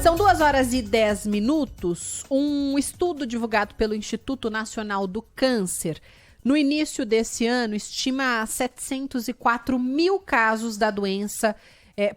São 2h10. Um estudo divulgado pelo Instituto Nacional do Câncer, no início desse ano, estima 704 mil casos da doença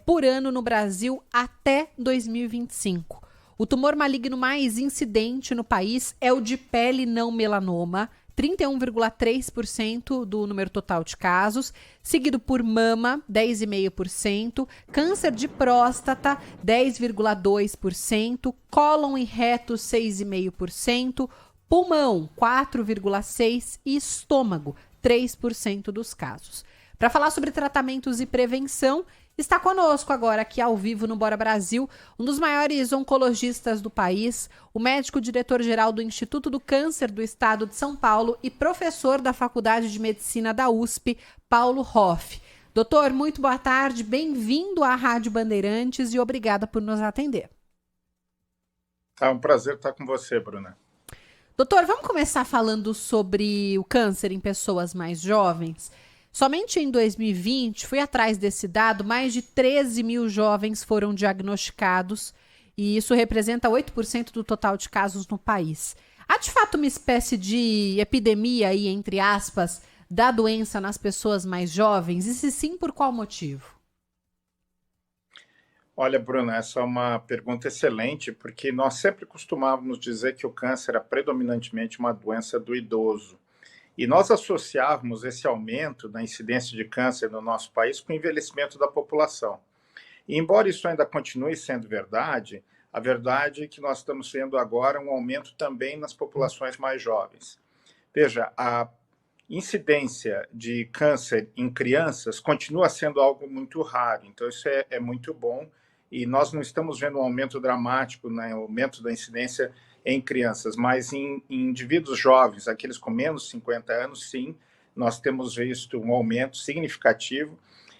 por ano no Brasil até 2025. O tumor maligno mais incidente no país é o de pele não melanoma, 31,3% do número total de casos, seguido por mama, 10,5%, câncer de próstata, 10,2%, cólon e reto, 6,5%, pulmão, 4,6% e estômago, 3% dos casos. Para falar sobre tratamentos e prevenção, está conosco agora, aqui ao vivo no Bora Brasil, um dos maiores oncologistas do país, o médico diretor-geral do Instituto do Câncer do Estado de São Paulo e professor da Faculdade de Medicina da USP, Paulo Hoff. Doutor, muito boa tarde, bem-vindo à Rádio Bandeirantes e obrigada por nos atender. É um prazer estar com você, Bruna. Doutor, vamos começar falando sobre o câncer em pessoas mais jovens. Somente em 2020, fui atrás desse dado, mais de 13 mil jovens foram diagnosticados e isso representa 8% do total de casos no país. Há de fato uma espécie de epidemia aí, entre aspas, da doença nas pessoas mais jovens? E se sim, por qual motivo? Olha, Bruna, essa é uma pergunta excelente, porque nós sempre costumávamos dizer que o câncer é predominantemente uma doença do idoso. E nós associávamos esse aumento da incidência de câncer no nosso país com o envelhecimento da população. E embora isso ainda continue sendo verdade, a verdade é que nós estamos vendo agora um aumento também nas populações mais jovens. Veja, a incidência de câncer em crianças continua sendo algo muito raro, então isso é muito bom, e nós não estamos vendo um aumento dramático, né, aumento da incidência em crianças, mas em indivíduos jovens, aqueles com menos de 50 anos, sim, nós temos visto um aumento significativo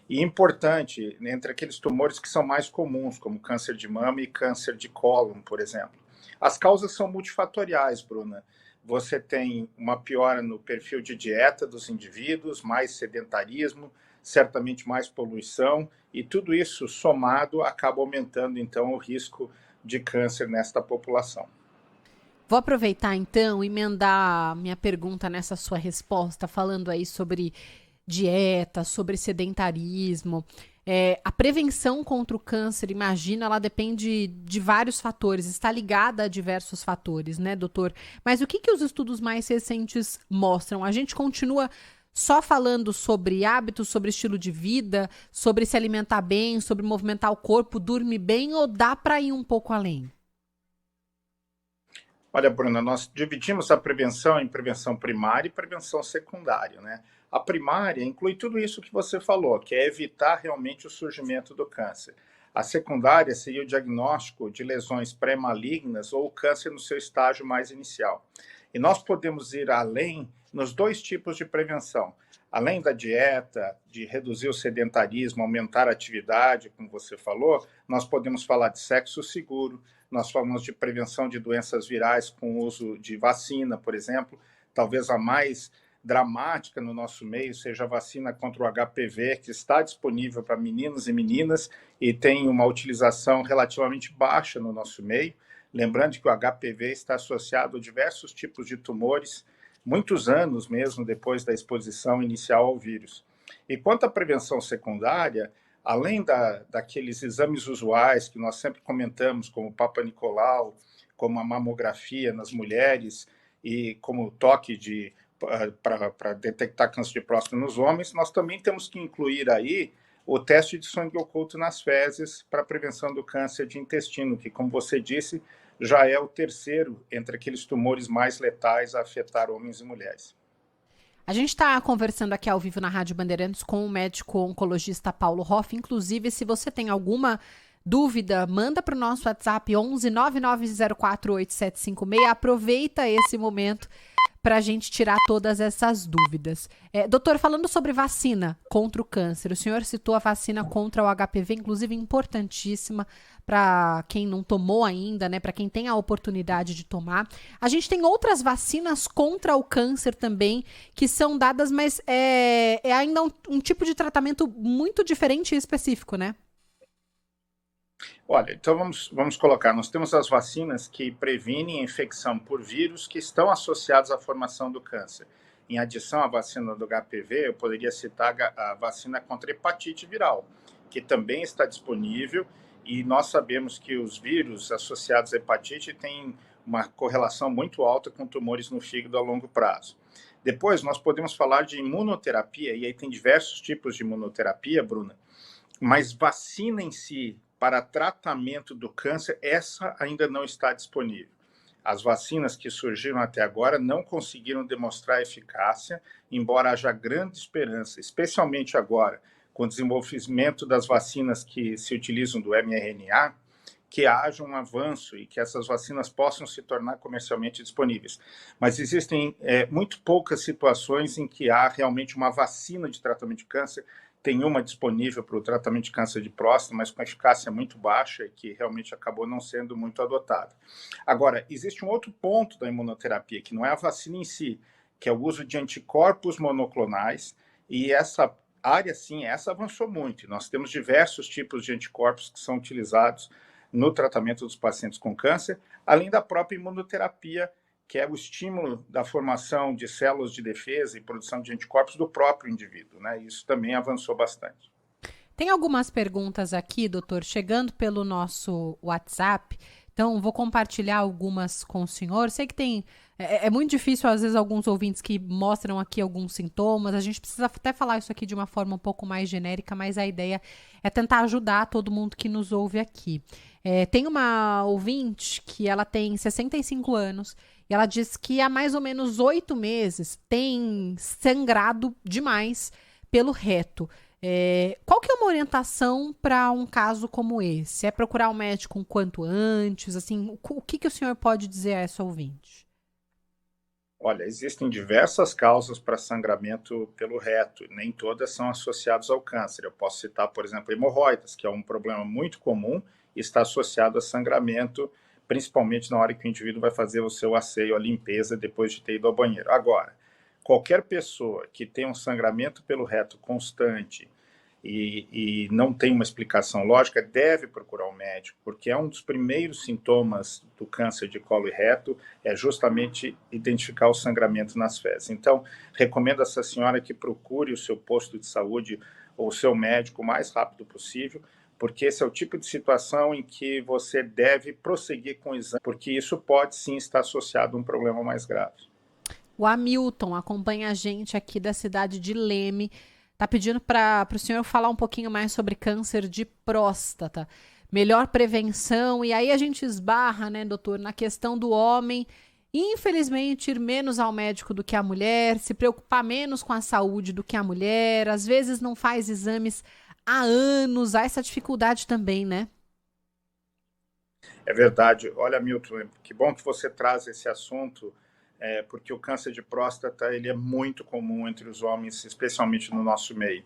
e importante entre aqueles tumores que são mais comuns, como câncer de mama e câncer de cólon, por exemplo. As causas são multifatoriais, Bruna. Você tem uma piora no perfil de dieta dos indivíduos, mais sedentarismo, certamente mais poluição, e tudo isso somado acaba aumentando, então, o risco de câncer nesta população. Vou aproveitar, então, e emendar minha pergunta nessa sua resposta, falando aí sobre dieta, sobre sedentarismo. A prevenção contra o câncer, imagina, ela depende de vários fatores, está ligada a diversos fatores, né, doutor? Mas o que os estudos mais recentes mostram? A gente continua só falando sobre hábitos, sobre estilo de vida, sobre se alimentar bem, sobre movimentar o corpo, dormir bem, ou dá para ir um pouco além? Olha, Bruna, nós dividimos a prevenção em prevenção primária e prevenção secundária, né? A primária inclui tudo isso que você falou, que é evitar realmente o surgimento do câncer. A secundária seria o diagnóstico de lesões pré-malignas ou câncer no seu estágio mais inicial. E nós podemos ir além nos dois tipos de prevenção. Além da dieta, de reduzir o sedentarismo, aumentar a atividade, como você falou, nós podemos falar de sexo seguro, nós falamos de prevenção de doenças virais com o uso de vacina, por exemplo. Talvez a mais dramática no nosso meio seja a vacina contra o HPV, que está disponível para meninos e meninas e tem uma utilização relativamente baixa no nosso meio. Lembrando que o HPV está associado a diversos tipos de tumores, muitos anos mesmo depois da exposição inicial ao vírus. E quanto à prevenção secundária, além daqueles exames usuais que nós sempre comentamos, como o Papa Nicolau, como a mamografia nas mulheres e como o toque para detectar câncer de próstata nos homens, nós também temos que incluir aí o teste de sangue oculto nas fezes para a prevenção do câncer de intestino, que, como você disse, já é o terceiro entre aqueles tumores mais letais a afetar homens e mulheres. A gente está conversando aqui ao vivo na Rádio Bandeirantes com o médico oncologista Paulo Hoff. Inclusive, se você tem alguma dúvida, manda para o nosso WhatsApp 11 9904 8756. Aproveita esse momento para a gente tirar todas essas dúvidas. Doutor, falando sobre vacina contra o câncer, o senhor citou a vacina contra o HPV, inclusive importantíssima para quem não tomou ainda, né? Para quem tem a oportunidade de tomar. A gente tem outras vacinas contra o câncer também que são dadas, mas é ainda um tipo de tratamento muito diferente e específico, né? Olha, então vamos colocar, nós temos as vacinas que previnem a infecção por vírus que estão associados à formação do câncer. Em adição à vacina do HPV, eu poderia citar a vacina contra hepatite viral, que também está disponível, e nós sabemos que os vírus associados à hepatite têm uma correlação muito alta com tumores no fígado a longo prazo. Depois, nós podemos falar de imunoterapia, e aí tem diversos tipos de imunoterapia, Bruna, mas vacina em si, para tratamento do câncer, essa ainda não está disponível. As vacinas que surgiram até agora não conseguiram demonstrar eficácia, embora haja grande esperança, especialmente agora, com o desenvolvimento das vacinas que se utilizam do mRNA, que haja um avanço e que essas vacinas possam se tornar comercialmente disponíveis. Mas existem muito poucas situações em que há realmente uma vacina de tratamento de câncer. Tem uma disponível para o tratamento de câncer de próstata, mas com eficácia muito baixa e que realmente acabou não sendo muito adotada. Agora, existe um outro ponto da imunoterapia, que não é a vacina em si, que é o uso de anticorpos monoclonais, e essa área, sim, essa avançou muito. Nós temos diversos tipos de anticorpos que são utilizados no tratamento dos pacientes com câncer, além da própria imunoterapia, que é o estímulo da formação de células de defesa e produção de anticorpos do próprio indivíduo, né? Isso também avançou bastante. Tem algumas perguntas aqui, doutor, chegando pelo nosso WhatsApp. Então, vou compartilhar algumas com o senhor. Sei que tem... É muito difícil, às vezes, alguns ouvintes que mostram aqui alguns sintomas. A gente precisa até falar isso aqui de uma forma um pouco mais genérica, mas a ideia é tentar ajudar todo mundo que nos ouve aqui. Tem uma ouvinte que ela tem 65 anos e ela diz que há mais ou menos 8 meses tem sangrado demais pelo reto. Qual que é uma orientação para um caso como esse? É procurar um médico um quanto antes? Assim, o que o senhor pode dizer a essa ouvinte? Olha, existem diversas causas para sangramento pelo reto, nem todas são associadas ao câncer. Eu posso citar, por exemplo, hemorroidas, que é um problema muito comum e está associado a sangramento, principalmente na hora que o indivíduo vai fazer o seu asseio, a limpeza, depois de ter ido ao banheiro. Agora, qualquer pessoa que tem um sangramento pelo reto constante e não tem uma explicação lógica, deve procurar um médico, porque é um dos primeiros sintomas do câncer de colo e reto, é justamente identificar o sangramento nas fezes. Então, recomendo a essa senhora que procure o seu posto de saúde ou o seu médico o mais rápido possível, porque esse é o tipo de situação em que você deve prosseguir com o exame, porque isso pode sim estar associado a um problema mais grave. O Hamilton acompanha a gente aqui da cidade de Leme. Tá pedindo para o senhor falar um pouquinho mais sobre câncer de próstata. Melhor prevenção. E aí a gente esbarra, né, doutor, na questão do homem, infelizmente, ir menos ao médico do que a mulher, se preocupar menos com a saúde do que a mulher. Às vezes não faz exames há anos. Há essa dificuldade também, né? É verdade. Olha, Milton, que bom que você traz esse assunto, porque o câncer de próstata ele é muito comum entre os homens, especialmente no nosso meio.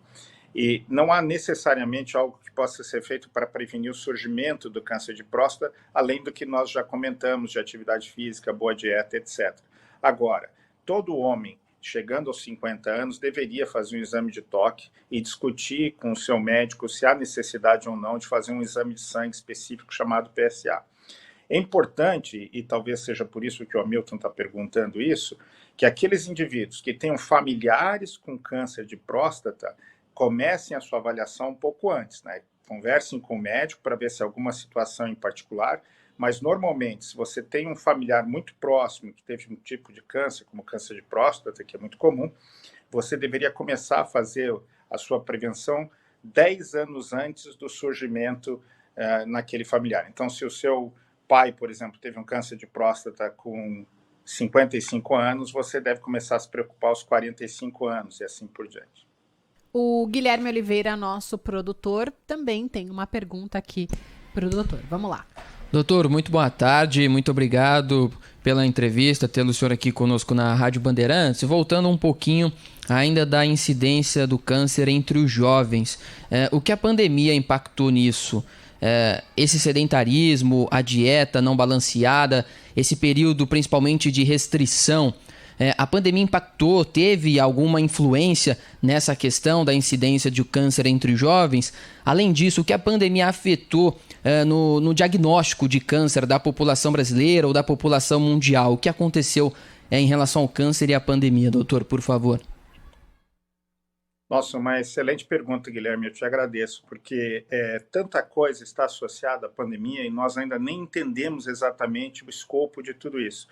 E não há necessariamente algo que possa ser feito para prevenir o surgimento do câncer de próstata, além do que nós já comentamos, de atividade física, boa dieta, etc. Agora, todo homem chegando aos 50 anos deveria fazer um exame de toque e discutir com o seu médico se há necessidade ou não de fazer um exame de sangue específico chamado PSA. É importante, e talvez seja por isso que o Hamilton está perguntando isso, que aqueles indivíduos que tenham familiares com câncer de próstata comecem a sua avaliação um pouco antes, né? Conversem com o médico para ver se há alguma situação em particular, mas normalmente, se você tem um familiar muito próximo que teve um tipo de câncer, como câncer de próstata, que é muito comum, você deveria começar a fazer a sua prevenção 10 anos antes do surgimento naquele familiar. Então, se o seu pai, por exemplo, teve um câncer de próstata com 55 anos, você deve começar a se preocupar aos 45 anos e assim por diante. O Guilherme Oliveira, nosso produtor, também tem uma pergunta aqui para o doutor. Vamos lá. Doutor, muito boa tarde, muito obrigado pela entrevista, tendo o senhor aqui conosco na Rádio Bandeirantes. Voltando um pouquinho ainda da incidência do câncer entre os jovens, o que a pandemia impactou nisso? Esse sedentarismo, a dieta não balanceada, esse período principalmente de restrição, a pandemia impactou, teve alguma influência nessa questão da incidência de câncer entre os jovens? Além disso, o que a pandemia afetou no diagnóstico de câncer da população brasileira ou da população mundial? O que aconteceu em relação ao câncer e à pandemia, doutor, por favor? Nossa, uma excelente pergunta, Guilherme. Eu te agradeço, porque tanta coisa está associada à pandemia e nós ainda nem entendemos exatamente o escopo de tudo isso.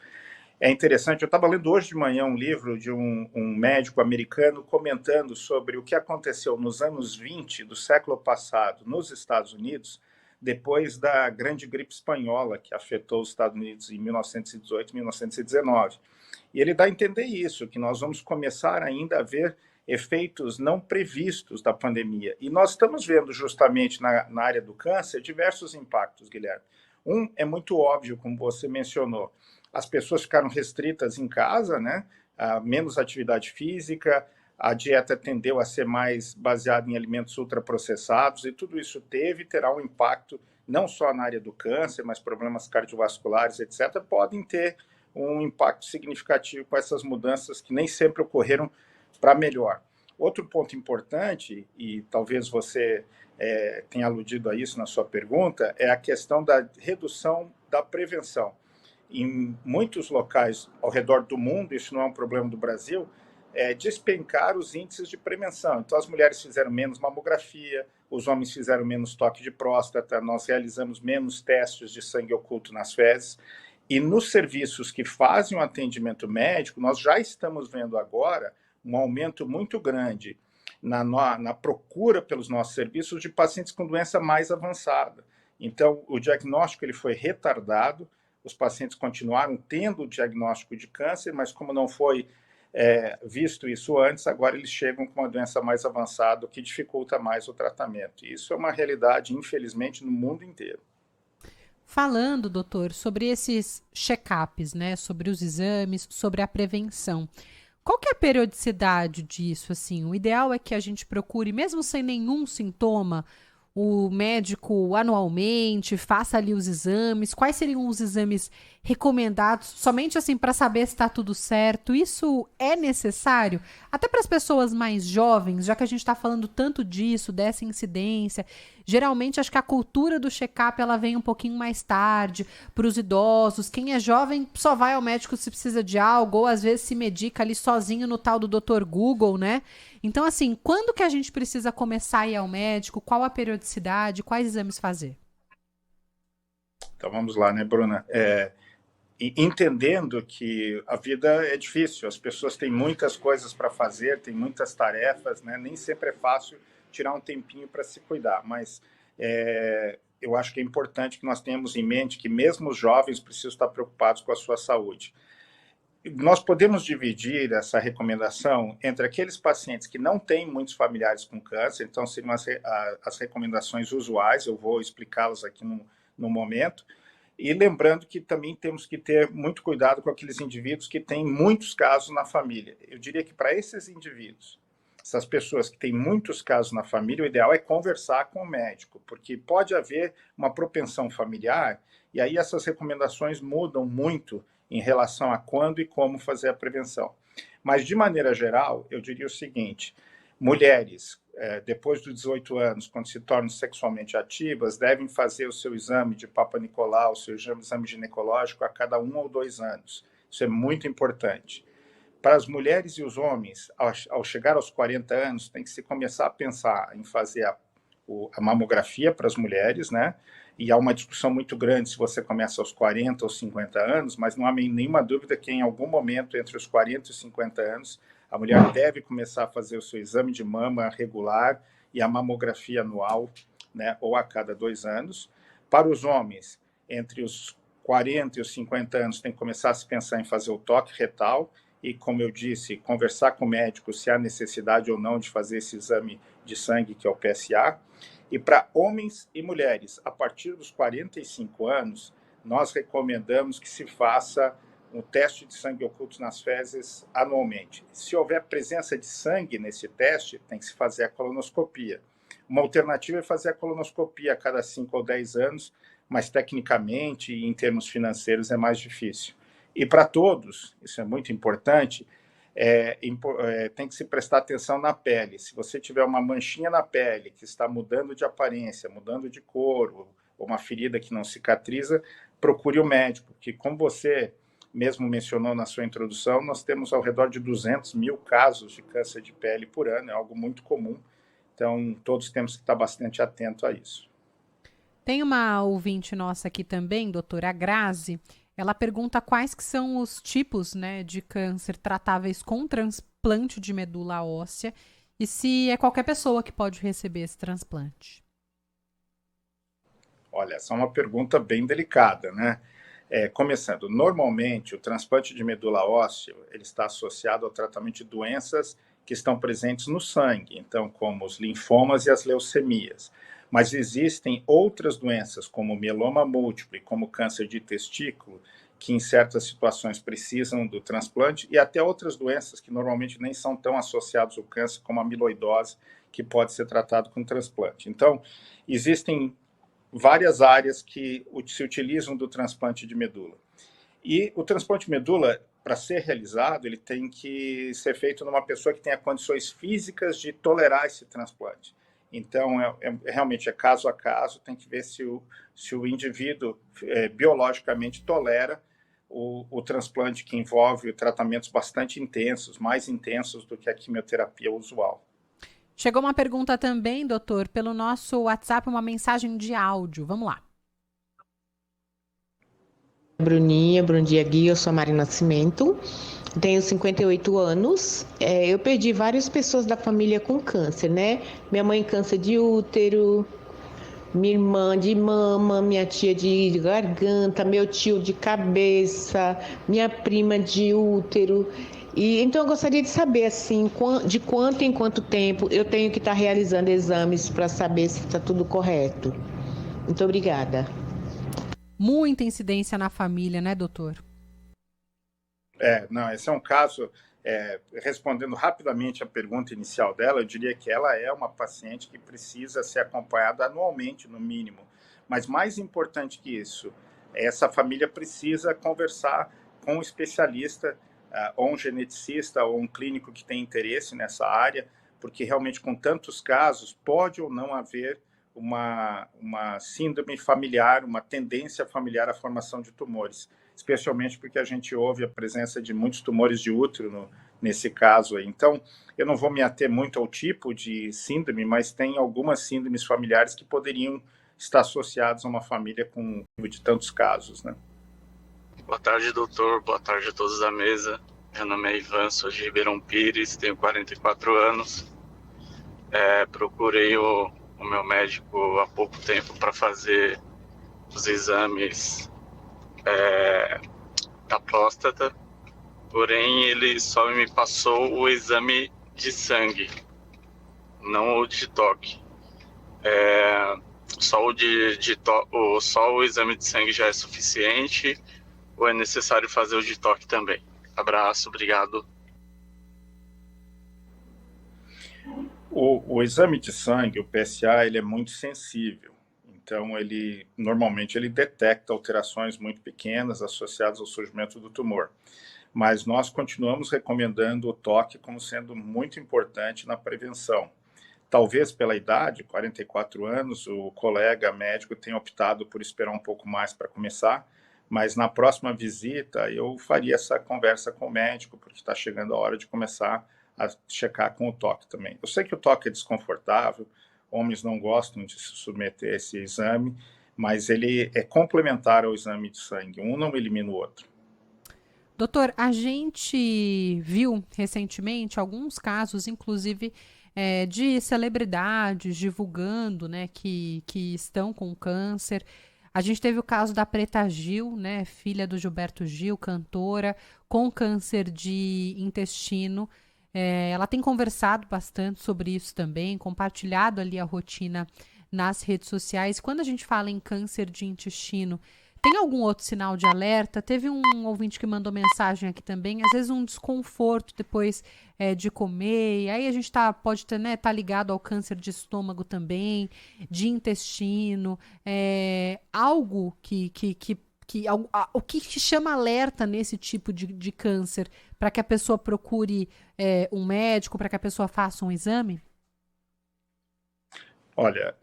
É interessante, eu estava lendo hoje de manhã um livro de um médico americano comentando sobre o que aconteceu nos anos 20 do século passado nos Estados Unidos, depois da grande gripe espanhola que afetou os Estados Unidos em 1918 e 1919. E ele dá a entender isso, que nós vamos começar ainda a ver efeitos não previstos da pandemia. E nós estamos vendo justamente na área do câncer diversos impactos, Guilherme. Um é muito óbvio, como você mencionou. As pessoas ficaram restritas em casa, né? Menos atividade física, a dieta tendeu a ser mais baseada em alimentos ultraprocessados, e tudo isso teve e terá um impacto não só na área do câncer, mas problemas cardiovasculares, etc., podem ter um impacto significativo com essas mudanças que nem sempre ocorreram para melhor. Outro ponto importante, e talvez você tenha aludido a isso na sua pergunta, é a questão da redução da prevenção. Em muitos locais ao redor do mundo, isso não é um problema do Brasil, despencar os índices de prevenção. Então, as mulheres fizeram menos mamografia, os homens fizeram menos toque de próstata, nós realizamos menos testes de sangue oculto nas fezes. E nos serviços que fazem o atendimento médico, nós já estamos vendo agora um aumento muito grande na procura pelos nossos serviços de pacientes com doença mais avançada. Então, o diagnóstico ele foi retardado, os pacientes continuaram tendo o diagnóstico de câncer, mas como não foi visto isso antes, agora eles chegam com uma doença mais avançada, o que dificulta mais o tratamento. E isso é uma realidade, infelizmente, no mundo inteiro. Falando, doutor, sobre esses check-ups, né, sobre os exames, sobre a prevenção, qual que é a periodicidade disso? Assim, o ideal é que a gente procure, mesmo sem nenhum sintoma, o médico anualmente, faça ali os exames. Quais seriam os exames recomendados? Somente assim para saber se está tudo certo. Isso é necessário? Até para as pessoas mais jovens, já que a gente está falando tanto disso, dessa incidência. Geralmente, acho que a cultura do check-up ela vem um pouquinho mais tarde para os idosos. Quem é jovem só vai ao médico se precisa de algo, ou às vezes se medica ali sozinho no tal do Dr. Google, né? Então, assim, quando que a gente precisa começar a ir ao médico? Qual a periodicidade? Quais exames fazer? Então, vamos lá, né, Bruna? Entendendo que a vida é difícil, as pessoas têm muitas coisas para fazer, têm muitas tarefas, né? Nem sempre é fácil tirar um tempinho para se cuidar, mas eu acho que é importante que nós tenhamos em mente que mesmo os jovens precisam estar preocupados com a sua saúde. Nós podemos dividir essa recomendação entre aqueles pacientes que não têm muitos familiares com câncer, então seriam as recomendações usuais, eu vou explicá-las aqui no momento, e lembrando que também temos que ter muito cuidado com aqueles indivíduos que têm muitos casos na família. Eu diria que para esses indivíduos, essas pessoas que têm muitos casos na família, o ideal é conversar com o médico, porque pode haver uma propensão familiar, e aí essas recomendações mudam muito em relação a quando e como fazer a prevenção. Mas, de maneira geral, eu diria o seguinte: mulheres, depois dos 18 anos, quando se tornam sexualmente ativas, devem fazer o seu exame de Papa Nicolau, o seu exame ginecológico a cada 1 ou 2 anos. Isso é muito importante. Para as mulheres e os homens, ao chegar aos 40 anos, tem que se começar a pensar em fazer a mamografia para as mulheres, né? E há uma discussão muito grande se você começa aos 40 ou 50 anos, mas não há nenhuma dúvida que em algum momento entre os 40 e os 50 anos, a mulher deve começar a fazer o seu exame de mama regular e a mamografia anual, né, ou a cada 2 anos. Para os homens, entre os 40 e os 50 anos, tem que começar a se pensar em fazer o toque retal e, como eu disse, conversar com o médico se há necessidade ou não de fazer esse exame de sangue, que é o PSA. E para homens e mulheres, a partir dos 45 anos, nós recomendamos que se faça um teste de sangue oculto nas fezes anualmente. Se houver presença de sangue nesse teste, tem que se fazer a colonoscopia. Uma alternativa é fazer a colonoscopia a cada 5 ou 10 anos, mas tecnicamente e em termos financeiros é mais difícil. E para todos, isso é muito importante, tem que se prestar atenção na pele. Se você tiver uma manchinha na pele que está mudando de aparência, mudando de cor, ou uma ferida que não cicatriza, procure o médico, porque como você mesmo mencionou na sua introdução, nós temos ao redor de 200 mil casos de câncer de pele por ano, é algo muito comum, então todos temos que estar bastante atentos a isso. Tem uma ouvinte nossa aqui também, doutora Grazi, ela pergunta quais que são os tipos, né, de câncer tratáveis com transplante de medula óssea e se é qualquer pessoa que pode receber esse transplante. Olha, essa é uma pergunta bem delicada, né? Começando, normalmente o transplante de medula óssea ele está associado ao tratamento de doenças que estão presentes no sangue, então como os linfomas e as leucemias. Mas existem outras doenças, como mieloma múltiplo e como câncer de testículo, que em certas situações precisam do transplante, e até outras doenças que normalmente nem são tão associadas ao câncer, como a amiloidose, que pode ser tratado com transplante. Então, existem várias áreas que se utilizam do transplante de medula. E o transplante de medula, para ser realizado, ele tem que ser feito numa pessoa que tenha condições físicas de tolerar esse transplante. Então, realmente é caso a caso, tem que ver se o indivíduo biologicamente tolera o transplante, que envolve tratamentos bastante intensos, mais intensos do que a quimioterapia usual. Chegou uma pergunta também, doutor, pelo nosso WhatsApp, uma mensagem de áudio. Vamos lá. Bruninha, bom dia, Gui. Eu sou a Mari Nascimento, tenho 58 anos. Eu perdi várias pessoas da família com câncer, né? Minha mãe câncer de útero, minha irmã de mama, minha tia de garganta, meu tio de cabeça, minha prima de útero. E então eu gostaria de saber assim, de quanto em quanto tempo eu tenho que estar realizando exames para saber se está tudo correto. Muito obrigada. Muita incidência na família, né, doutor? Não, esse é um caso, respondendo rapidamente a pergunta inicial dela, eu diria que ela é uma paciente que precisa ser acompanhada anualmente, no mínimo. Mas mais importante que isso, essa família precisa conversar com um especialista, ou um geneticista, ou um clínico que tem interesse nessa área, porque realmente com tantos casos, pode ou não haver uma síndrome familiar, uma tendência familiar à formação de tumores, especialmente porque a gente ouve a presença de muitos tumores de útero nesse caso aí. Então, eu não vou me ater muito ao tipo de síndrome, mas tem algumas síndromes familiares que poderiam estar associadas a uma família com de tantos casos, né? Boa tarde, doutor. Boa tarde a todos da mesa. Meu nome é Ivan, sou de Ribeirão Pires, tenho 44 anos. Procurei o meu médico há pouco tempo para fazer os exames da próstata, porém ele só me passou o exame de sangue, não o de toque. Só o exame de sangue já é suficiente ou é necessário fazer o de toque também? Abraço, obrigado. O exame de sangue, o PSA, ele é muito sensível. Então, normalmente ele detecta alterações muito pequenas associadas ao surgimento do tumor. Mas nós continuamos recomendando o toque como sendo muito importante na prevenção. Talvez pela idade, 44 anos, o colega médico tenha optado por esperar um pouco mais para começar, mas na próxima visita eu faria essa conversa com o médico, porque está chegando a hora de começar a checar com o toque também. Eu sei que o toque é desconfortável, homens não gostam de se submeter a esse exame, mas ele é complementar ao exame de sangue, um não elimina o outro. Doutor, a gente viu recentemente alguns casos, inclusive de celebridades divulgando, né, que estão com câncer. A gente teve o caso da Preta Gil, né, filha do Gilberto Gil, cantora, com câncer de intestino. Ela tem conversado bastante sobre isso também, compartilhado ali a rotina nas redes sociais. Quando a gente fala em câncer de intestino, tem algum outro sinal de alerta? Teve um ouvinte que mandou mensagem aqui também, às vezes um desconforto depois de comer, e aí a gente pode ter, né, tá ligado ao câncer de estômago também, de intestino, algo o que chama alerta nesse tipo de câncer para que a pessoa procure um médico, para que a pessoa faça um exame? Olha,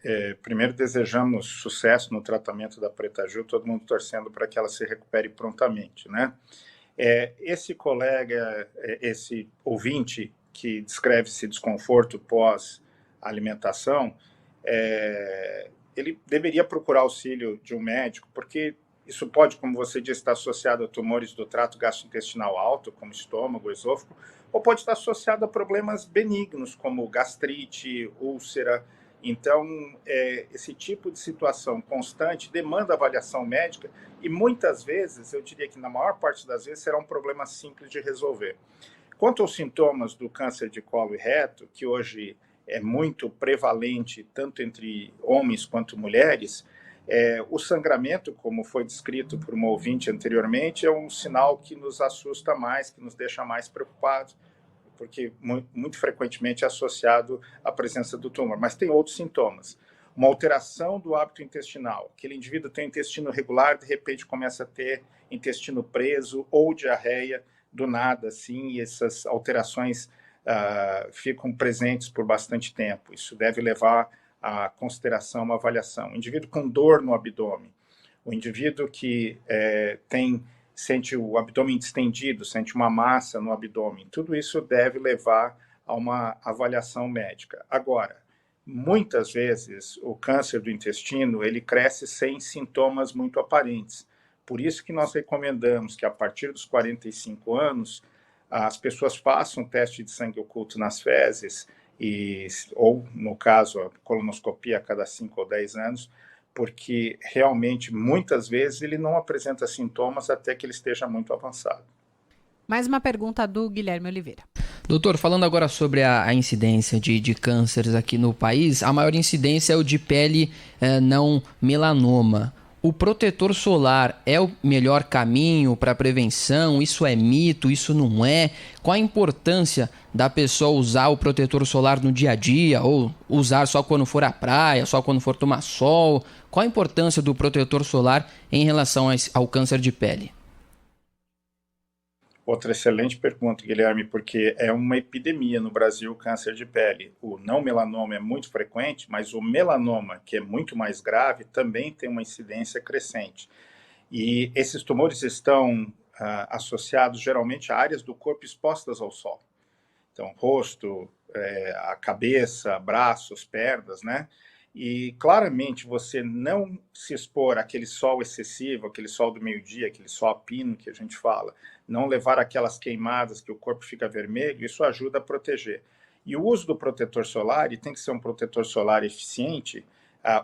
primeiro desejamos sucesso no tratamento da Preta Gil, todo mundo torcendo para que ela se recupere prontamente, né? Esse colega, esse ouvinte que descreve esse desconforto pós-alimentação, ele deveria procurar auxílio de um médico, porque isso pode, como você disse, estar associado a tumores do trato gastrointestinal alto, como estômago, esôfago, ou pode estar associado a problemas benignos, como gastrite, úlcera. Então, esse tipo de situação constante demanda avaliação médica e muitas vezes, eu diria que na maior parte das vezes, será um problema simples de resolver. Quanto aos sintomas do câncer de colo e reto, que hoje é muito prevalente tanto entre homens quanto mulheres, o sangramento, como foi descrito por um ouvinte anteriormente, é um sinal que nos assusta mais, que nos deixa mais preocupados, porque muito frequentemente é associado à presença do tumor. Mas tem outros sintomas. Uma alteração do hábito intestinal. Aquele indivíduo tem intestino regular, de repente começa a ter intestino preso ou diarreia do nada, assim, e essas alterações ficam presentes por bastante tempo. Isso deve levar a consideração, uma avaliação. O indivíduo com dor no abdômen, o indivíduo que sente o abdômen distendido, sente uma massa no abdômen, tudo isso deve levar a uma avaliação médica. Agora, muitas vezes o câncer do intestino, ele cresce sem sintomas muito aparentes. Por isso que nós recomendamos que a partir dos 45 anos, as pessoas façam teste de sangue oculto nas fezes, ou, no caso, a colonoscopia a cada 5 ou 10 anos, porque realmente, muitas vezes, ele não apresenta sintomas até que ele esteja muito avançado. Mais uma pergunta do Guilherme Oliveira. Doutor, falando agora sobre a incidência de cânceres aqui no país, a maior incidência é o de pele não melanoma. O protetor solar é o melhor caminho para prevenção? Isso é mito? Isso não é? Qual a importância da pessoa usar o protetor solar no dia a dia? Ou usar só quando for à praia, só quando for tomar sol? Qual a importância do protetor solar em relação ao câncer de pele? Outra excelente pergunta, Guilherme, porque é uma epidemia no Brasil o câncer de pele. O não melanoma é muito frequente, mas o melanoma, que é muito mais grave, também tem uma incidência crescente. E esses tumores estão associados geralmente a áreas do corpo expostas ao sol. Então, rosto, a cabeça, braços, pernas, né? E claramente você não se expor àquele sol excessivo, aquele sol do meio-dia, aquele sol a pino que a gente fala, não levar aquelas queimadas que o corpo fica vermelho, isso ajuda a proteger. E o uso do protetor solar, e tem que ser um protetor solar eficiente,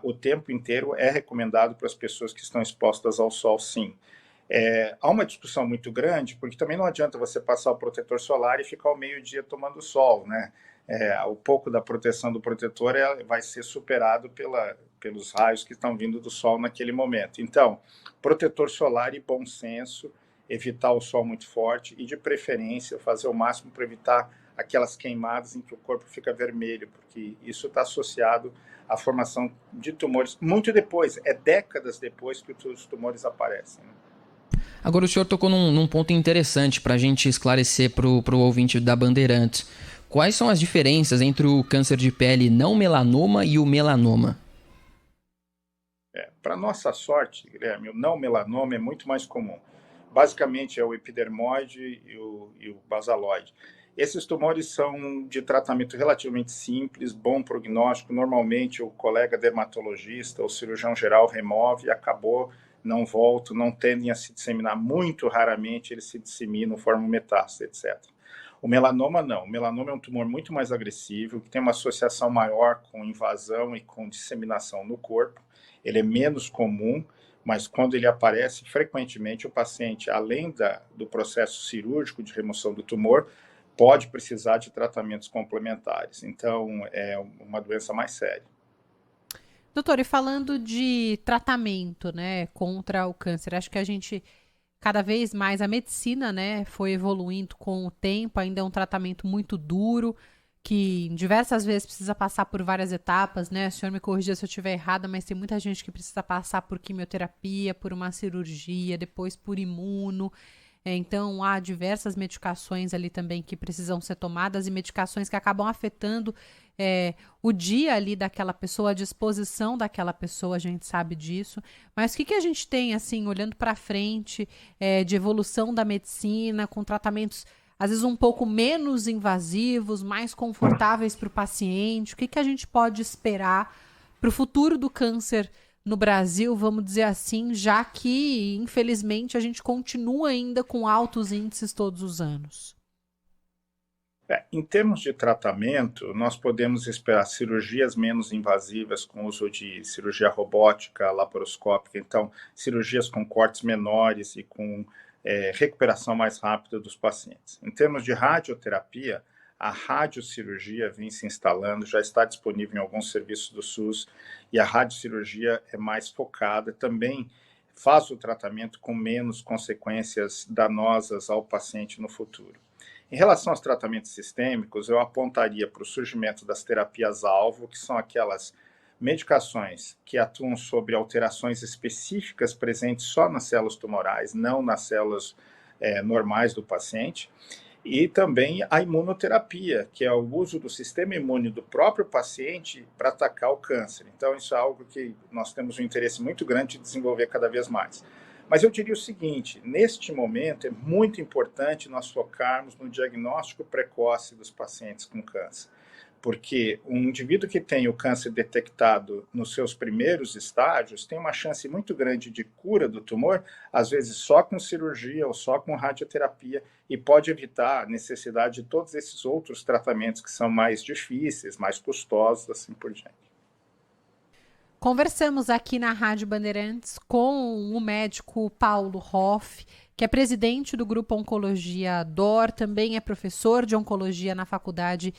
o tempo inteiro é recomendado para as pessoas que estão expostas ao sol, sim. Há uma discussão muito grande, porque também não adianta você passar o protetor solar e ficar ao meio-dia tomando sol, né? O pouco da proteção do protetor vai ser superado pelos raios que estão vindo do sol naquele momento. Então, protetor solar e bom senso, evitar o sol muito forte e, de preferência, fazer o máximo para evitar aquelas queimadas em que o corpo fica vermelho, porque isso está associado à formação de tumores muito depois, décadas depois que os tumores aparecem, né? Agora o senhor tocou num ponto interessante para a gente esclarecer para o ouvinte da Bandeirantes. Quais são as diferenças entre o câncer de pele não melanoma e o melanoma? Para nossa sorte, Guilherme, o não melanoma é muito mais comum. Basicamente é o epidermoide e o basaloide. Esses tumores são de tratamento relativamente simples, bom prognóstico. Normalmente o colega dermatologista ou cirurgião geral remove e acabou, não volta, não tendem a se disseminar. Muito raramente eles se disseminam, formam metástase, etc. O melanoma não. O melanoma é um tumor muito mais agressivo, que tem uma associação maior com invasão e com disseminação no corpo. Ele é menos comum, mas quando ele aparece, frequentemente o paciente, além do processo cirúrgico de remoção do tumor, pode precisar de tratamentos complementares. Então, é uma doença mais séria. Doutor, e falando de tratamento, né, contra o câncer, acho que a gente, cada vez mais, a medicina, né, foi evoluindo com o tempo, ainda é um tratamento muito duro, que diversas vezes precisa passar por várias etapas, né? O senhor me corrija se eu estiver errada, mas tem muita gente que precisa passar por quimioterapia, por uma cirurgia, depois por imuno. Então, há diversas medicações ali também que precisam ser tomadas e medicações que acabam afetando o dia ali daquela pessoa, a disposição daquela pessoa, a gente sabe disso. Mas o que a gente tem, assim, olhando para frente, de evolução da medicina, com tratamentos às vezes um pouco menos invasivos, mais confortáveis para o paciente? O que a gente pode esperar para o futuro do câncer no Brasil, vamos dizer assim, já que, infelizmente, a gente continua ainda com altos índices todos os anos? Em termos de tratamento, nós podemos esperar cirurgias menos invasivas com uso de cirurgia robótica, laparoscópica, então cirurgias com cortes menores e com recuperação mais rápida dos pacientes. Em termos de radioterapia, a radiocirurgia vem se instalando, já está disponível em alguns serviços do SUS, e a radiocirurgia é mais focada, também faz o tratamento com menos consequências danosas ao paciente no futuro. Em relação aos tratamentos sistêmicos, eu apontaria para o surgimento das terapias-alvo, que são aquelas medicações que atuam sobre alterações específicas presentes só nas células tumorais, não nas células normais do paciente, e também a imunoterapia, que é o uso do sistema imune do próprio paciente para atacar o câncer. Então, isso é algo que nós temos um interesse muito grande de desenvolver cada vez mais. Mas eu diria o seguinte, neste momento é muito importante nós focarmos no diagnóstico precoce dos pacientes com câncer, porque um indivíduo que tem o câncer detectado nos seus primeiros estágios tem uma chance muito grande de cura do tumor, às vezes só com cirurgia ou só com radioterapia, e pode evitar a necessidade de todos esses outros tratamentos que são mais difíceis, mais custosos, assim por diante. Conversamos aqui na Rádio Bandeirantes com o médico Paulo Hoff, que é presidente do Grupo Oncologia DOR, também é professor de Oncologia na Faculdade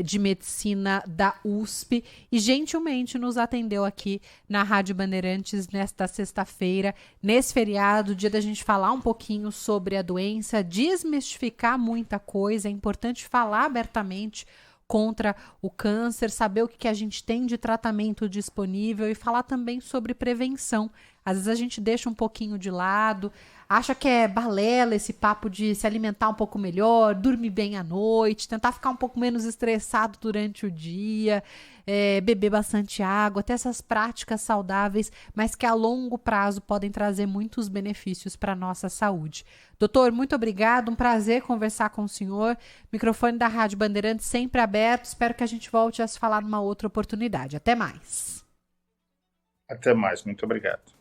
de Medicina da USP e gentilmente nos atendeu aqui na Rádio Bandeirantes nesta sexta-feira, nesse feriado, dia da gente falar um pouquinho sobre a doença, desmistificar muita coisa, é importante falar abertamente contra o câncer, saber o que a gente tem de tratamento disponível e falar também sobre prevenção. Às vezes a gente deixa um pouquinho de lado, acha que é balela esse papo de se alimentar um pouco melhor, dormir bem à noite, tentar ficar um pouco menos estressado durante o dia, beber bastante água, ter essas práticas saudáveis, mas que a longo prazo podem trazer muitos benefícios para a nossa saúde. Doutor, muito obrigado, um prazer conversar com o senhor. Microfone da Rádio Bandeirantes sempre aberto, espero que a gente volte a se falar numa outra oportunidade. Até mais. Até mais, muito obrigado.